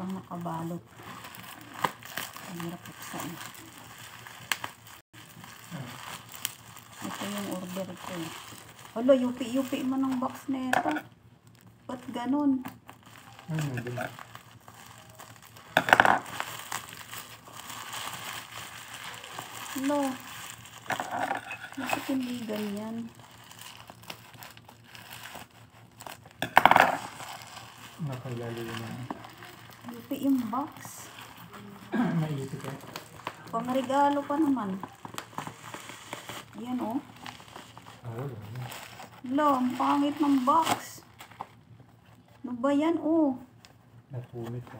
walang nakabalot. Ang hirap buksan. Ito yung order ko. Hala, yupi-yupi mo ng box na ito. Ba't ganun? Hala. Bakit hindi ganyan? Nakalalo naman. Yupi yung box. Naisip ka. Pangregalo pa naman. Yan oh. Wala na. Hala, ang pangit ng box. Ano ba yan oh? Napunit ka.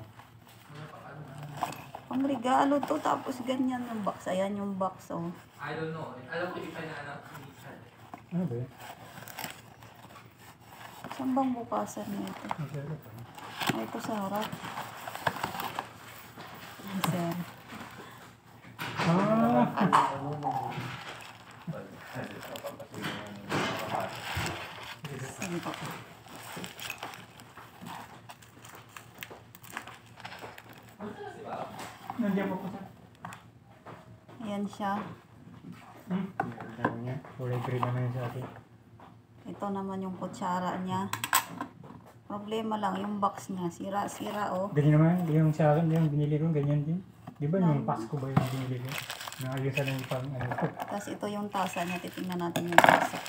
Pangregalo to, tapos ganyan yung box. Ayan yung box oh. I don't know. Alam ko iba na ano. Ano ba? Saan bang bukasan nito? Masaya pa. Ay, ito sa harap. Sir. Saan po? Nandiyan pa po sa. Ayan siya. Ano niya? Kulay green naman yun sa atin. Ito naman yung kutsara niya. Problema lang, yung box niya. Sira-sira oh. Ganyan naman, yung sa akin, yung binili ko, ganyan din. Di ba yung Pasko ba yung binili ko? Naayusan ng pang ano ko. Tapos ito yung tasa niya. Titingnan natin yung tasa.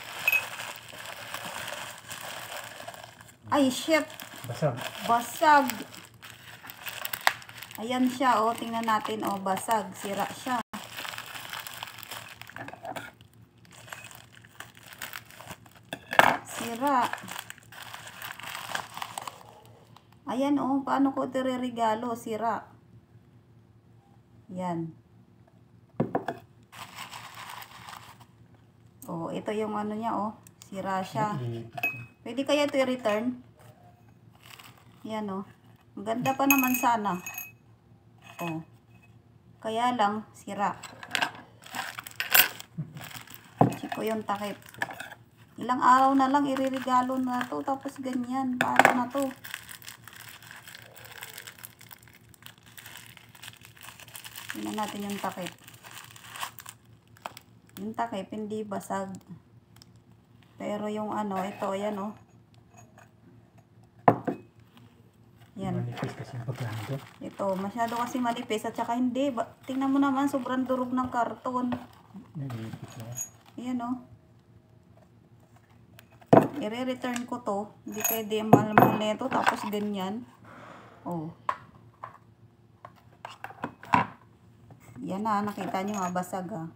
Ay, shit! Basag. Basag! Ayan siya, oh. Tingnan natin, oh. Basag. Sira siya. Sira. Ayan, oh. Paano ko ito re-regalo? Sira. Yan. Oh, ito yung ano niya, oh. Sira siya. Pwede kaya ito i-return? Yan, oh. Ang ganda pa naman sana. Oh. Kaya lang, sira. Check ko yung takip. Ilang araw na lang, iririgalo na to. Tapos ganyan. Paano na to? Tingnan natin yung takip. Yung takip, hindi basag. Pero yung ano, ito, ayan oh. Yan. Manipis kasi yung pagkano to. Ito, masyado kasi malipis at saka hindi. Tingnan mo naman, sobrang durog ng karton. Nalipis na. Ayan oh. I-return ko to. Hindi pwede ang mahal-mahal na ito. Tapos ganyan. Oh. Yan na, nakita nyo nga, basag ah.